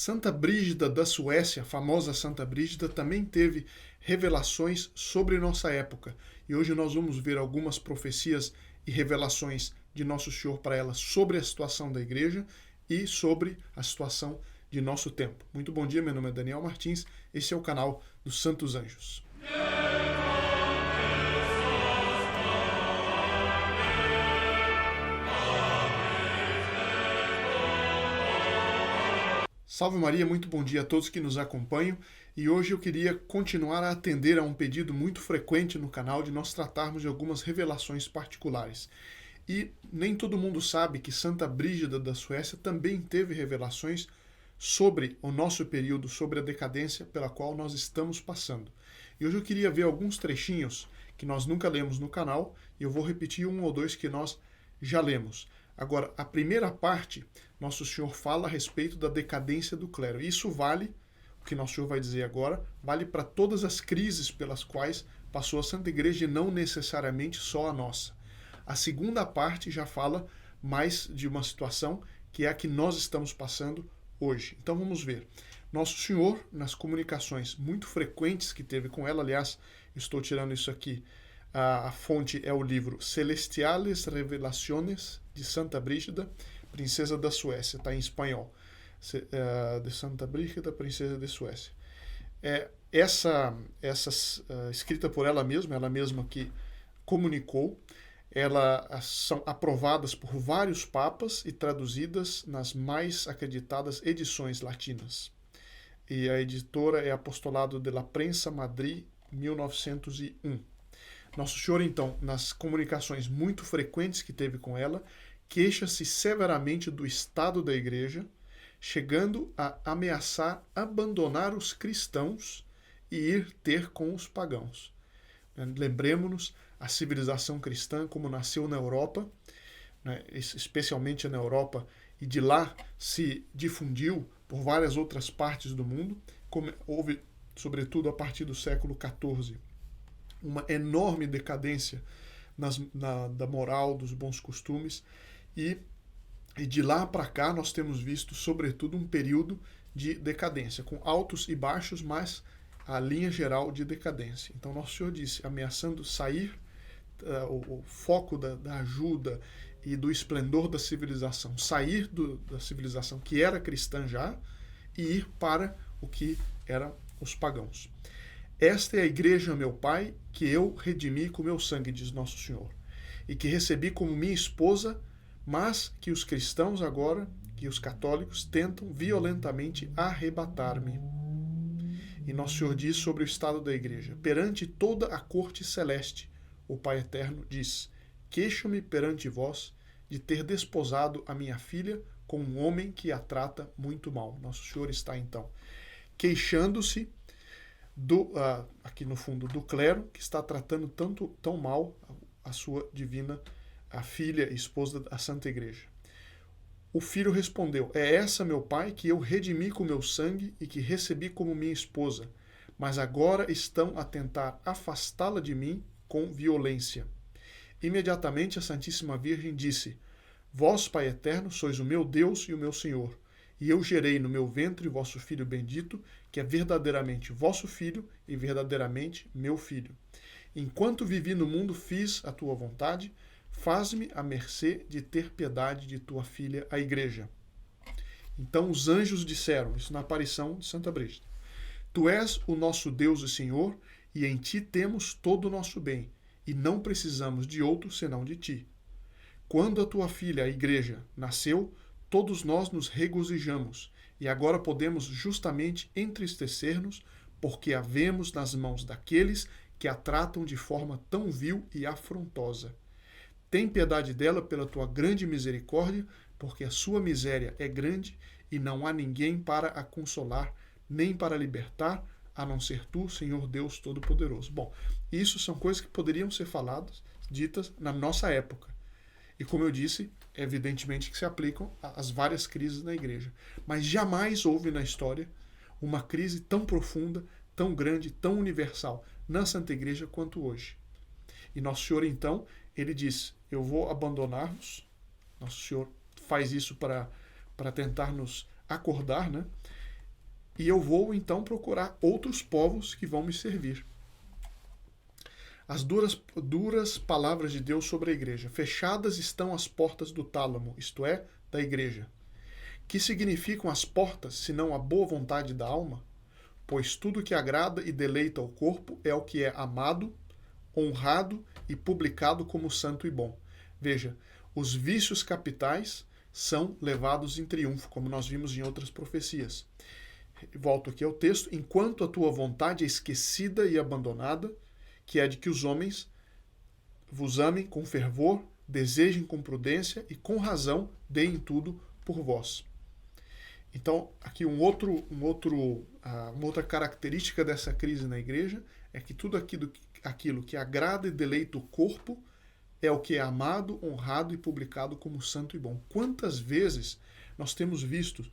Santa Brígida da Suécia, a famosa Santa Brígida, também teve revelações sobre nossa época. E hoje nós vamos ver algumas profecias e revelações de Nosso Senhor para ela sobre a situação da igreja e sobre a situação de nosso tempo. Muito bom dia, meu nome é Daniel Martins, esse é o canal dos Santos Anjos. Salve Maria, muito bom dia a todos que nos acompanham, e hoje eu queria continuar a atender a um pedido muito frequente no canal de nós tratarmos de algumas revelações particulares. E nem todo mundo sabe que Santa Brígida da Suécia também teve revelações sobre o nosso período, sobre a decadência pela qual nós estamos passando. E hoje eu queria ver alguns trechinhos que nós nunca lemos no canal, e eu vou repetir um ou dois que nós já lemos. Agora, a primeira parte, Nosso Senhor fala a respeito da decadência do clero. Isso vale, o que Nosso Senhor vai dizer agora, vale para todas as crises pelas quais passou a Santa Igreja e não necessariamente só a nossa. A segunda parte já fala mais de uma situação que é a que nós estamos passando hoje. Então vamos ver. Nosso Senhor, nas comunicações muito frequentes que teve com ela, aliás, estou tirando isso aqui, a fonte é o livro Celestiales Revelaciones de Santa Brígida, Princesa da Suécia, está em espanhol. De Santa Brígida, Princesa de Suécia. Essa escrita por ela mesma que comunicou, elas são aprovadas por vários papas e traduzidas nas mais acreditadas edições latinas. E a editora é Apostolado de la Prensa, Madrid, 1901. Nosso Senhor, então, nas comunicações muito frequentes que teve com ela, queixa-se severamente do estado da igreja, chegando a ameaçar abandonar os cristãos e ir ter com os pagãos. Lembremos-nos, a civilização cristã, como nasceu na Europa, especialmente na Europa, e de lá se difundiu por várias outras partes do mundo, como houve, sobretudo, a partir do século XIV, uma enorme decadência da moral, dos bons costumes, e de lá para cá nós temos visto, sobretudo, um período de decadência, com altos e baixos, mas a linha geral de decadência. Então, Nosso Senhor disse, ameaçando sair o foco da ajuda e do esplendor da civilização, sair da civilização que era cristã já e ir para o que eram os pagãos. Esta é a igreja, meu Pai, que eu redimi com meu sangue, diz Nosso Senhor, e que recebi como minha esposa, mas que os cristãos agora, que os católicos, tentam violentamente arrebatar-me. E Nosso Senhor diz sobre o estado da igreja, perante toda a corte celeste, o Pai Eterno diz, queixo-me perante vós de ter desposado a minha filha com um homem que a trata muito mal. Nosso Senhor está, então, queixando-se aqui no fundo, do clero, que está tratando tão mal a sua divina, a filha e esposa da Santa Igreja. O filho respondeu, é essa, meu pai, que eu redimi com meu sangue e que recebi como minha esposa, mas agora estão a tentar afastá-la de mim com violência. Imediatamente a Santíssima Virgem disse, vós, Pai Eterno, sois o meu Deus e o meu Senhor, e eu gerei no meu ventre vosso Filho bendito, que é verdadeiramente vosso Filho e verdadeiramente meu Filho. Enquanto vivi no mundo, fiz a tua vontade, faz-me a mercê de ter piedade de tua filha, a Igreja. Então os anjos disseram, isso na aparição de Santa Brígida, tu és o nosso Deus e Senhor, e em ti temos todo o nosso bem, e não precisamos de outro senão de ti. Quando a tua filha, a Igreja, nasceu, todos nós nos regozijamos, e agora podemos justamente entristecer-nos, porque a vemos nas mãos daqueles que a tratam de forma tão vil e afrontosa. Tem piedade dela pela tua grande misericórdia, porque a sua miséria é grande e não há ninguém para a consolar, nem para libertar, a não ser tu, Senhor Deus Todo-Poderoso. Bom, isso são coisas que poderiam ser faladas, ditas na nossa época. E como eu disse, evidentemente que se aplicam às várias crises na igreja. Mas jamais houve na história uma crise tão profunda, tão grande, tão universal na Santa Igreja quanto hoje. E Nosso Senhor, então, ele diz, eu vou abandonar-vos. Nosso Senhor faz isso para tentar nos acordar, né? e eu vou então procurar outros povos que vão me servir. As duras palavras de Deus sobre a igreja. Fechadas estão as portas do tálamo, isto é, da igreja. Que significam as portas, senão a boa vontade da alma? Pois tudo que agrada e deleita o corpo é o que é amado, honrado e publicado como santo e bom. Veja, os vícios capitais são levados em triunfo, como nós vimos em outras profecias. Volto aqui ao texto. Enquanto a tua vontade é esquecida e abandonada, que é de que os homens vos amem com fervor, desejem com prudência e com razão deem tudo por vós. Então, aqui uma outra característica dessa crise na igreja é que tudo aquilo que agrada e deleita o corpo é o que é amado, honrado e publicado como santo e bom. Quantas vezes nós temos visto,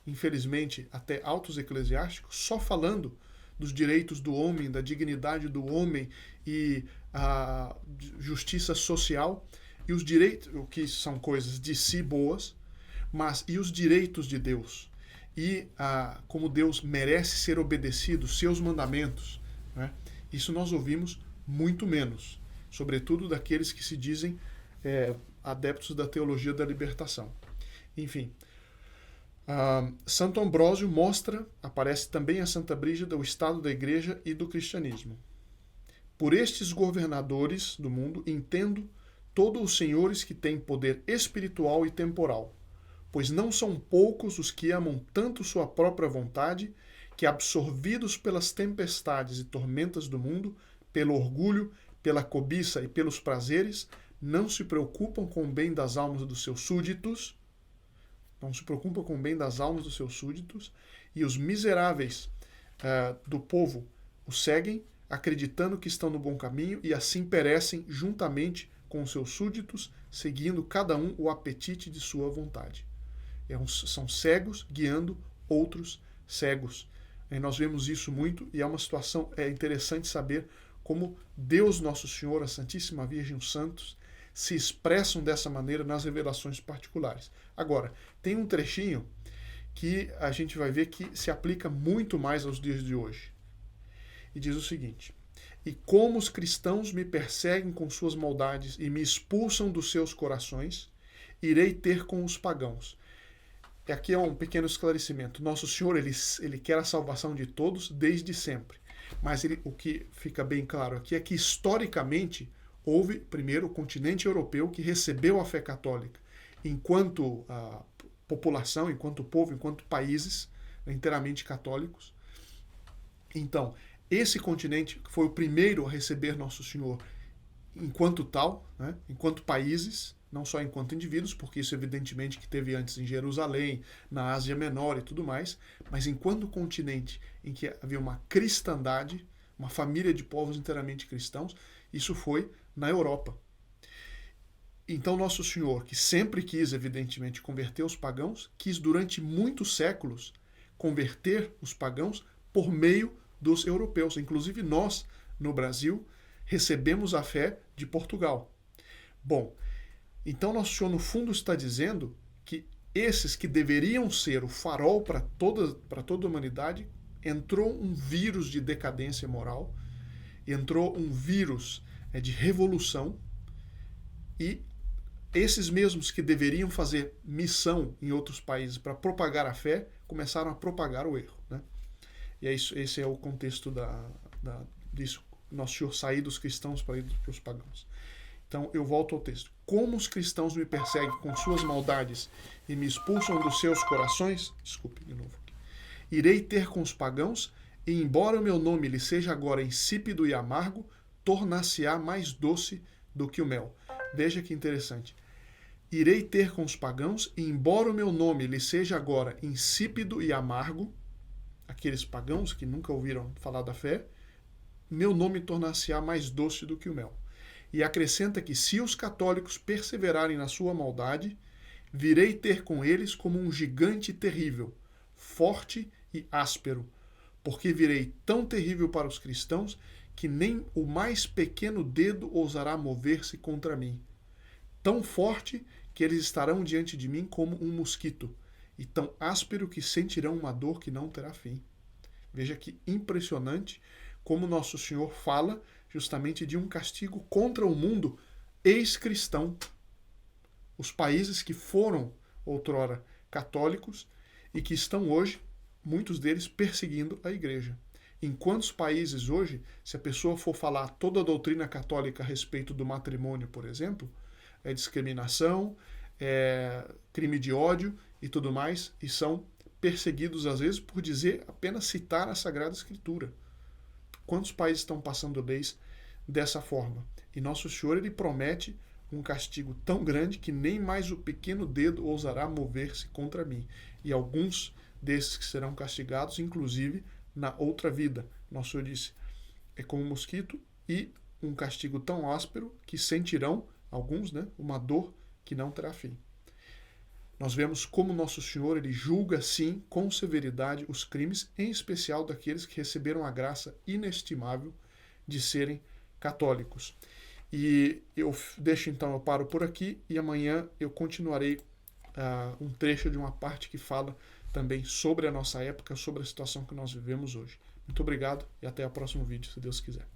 infelizmente, até autos eclesiásticos só falando dos direitos do homem, da dignidade do homem e a justiça social, e os direitos, o que são coisas de si boas, mas e os direitos de Deus? E como Deus merece ser obedecido, seus mandamentos, né? Isso nós ouvimos muito menos, sobretudo daqueles que se dizem adeptos da teologia da libertação. Enfim, Santo Ambrósio aparece também a Santa Brígida, o estado da igreja e do cristianismo. Por estes governadores do mundo entendo todos os senhores que têm poder espiritual e temporal, pois não são poucos os que amam tanto sua própria vontade, que absorvidos pelas tempestades e tormentas do mundo, pelo orgulho, pela cobiça e pelos prazeres, não se preocupam com o bem das almas dos seus súditos, e os miseráveis do povo o seguem, acreditando que estão no bom caminho, e assim perecem juntamente com os seus súditos, seguindo cada um o apetite de sua vontade. São cegos guiando outros cegos. E nós vemos isso muito, e é uma situação interessante saber como Deus Nosso Senhor, a Santíssima Virgem, os santos, se expressam dessa maneira nas revelações particulares. Agora, tem um trechinho que a gente vai ver que se aplica muito mais aos dias de hoje. E diz o seguinte: e como os cristãos me perseguem com suas maldades e me expulsam dos seus corações, irei ter com os pagãos. E aqui é um pequeno esclarecimento. Nosso Senhor, ele quer a salvação de todos desde sempre. Mas o que fica bem claro aqui é que, historicamente, houve, primeiro, o continente europeu que recebeu a fé católica enquanto população, enquanto povo, enquanto países inteiramente católicos. Então, esse continente foi o primeiro a receber Nosso Senhor enquanto tal, né, enquanto países, não só enquanto indivíduos, porque isso evidentemente que teve antes em Jerusalém, na Ásia Menor e tudo mais, mas enquanto continente em que havia uma cristandade, uma família de povos inteiramente cristãos, isso foi na Europa. Então Nosso Senhor, que sempre quis evidentemente converter os pagãos, quis durante muitos séculos converter os pagãos por meio dos europeus. Inclusive nós, no Brasil, recebemos a fé de Portugal. Bom, então Nosso Senhor, no fundo, está dizendo que esses que deveriam ser o farol para toda a humanidade, entrou um vírus de decadência moral, entrou um vírus de revolução, e esses mesmos que deveriam fazer missão em outros países para propagar a fé, começaram a propagar o erro, né? E esse é o contexto disso. Nosso Senhor sair dos cristãos para ir para os pagãos. Então, eu volto ao texto. Como os cristãos me perseguem com suas maldades e me expulsam dos seus corações, irei ter com os pagãos, e embora o meu nome lhe seja agora insípido e amargo, tornar-se-á mais doce do que o mel. Veja que interessante. Irei ter com os pagãos, e embora o meu nome lhe seja agora insípido e amargo, aqueles pagãos que nunca ouviram falar da fé, meu nome tornar-se-á mais doce do que o mel. E acrescenta que, se os católicos perseverarem na sua maldade, virei ter com eles como um gigante terrível, forte e áspero, porque virei tão terrível para os cristãos que nem o mais pequeno dedo ousará mover-se contra mim. Tão forte que eles estarão diante de mim como um mosquito, e tão áspero que sentirão uma dor que não terá fim. Veja que impressionante como Nosso Senhor fala justamente de um castigo contra o mundo ex-cristão. Os países que foram outrora católicos e que estão hoje, muitos deles, perseguindo a igreja. Em quantos países hoje, se a pessoa for falar toda a doutrina católica a respeito do matrimônio, por exemplo, é discriminação, é crime de ódio e tudo mais, e são perseguidos às vezes por dizer, apenas citar a Sagrada Escritura. Quantos países estão passando leis dessa forma? E Nosso Senhor, ele promete um castigo tão grande que nem mais o pequeno dedo ousará mover-se contra mim. E alguns desses que serão castigados, inclusive, na outra vida. Nosso Senhor disse, é como um mosquito e um castigo tão áspero que sentirão, alguns, uma dor que não terá fim. Nós vemos como Nosso Senhor, ele julga, sim, com severidade os crimes, em especial daqueles que receberam a graça inestimável de serem católicos. E eu paro por aqui e amanhã eu continuarei um trecho de uma parte que fala também sobre a nossa época, sobre a situação que nós vivemos hoje. Muito obrigado e até o próximo vídeo, se Deus quiser.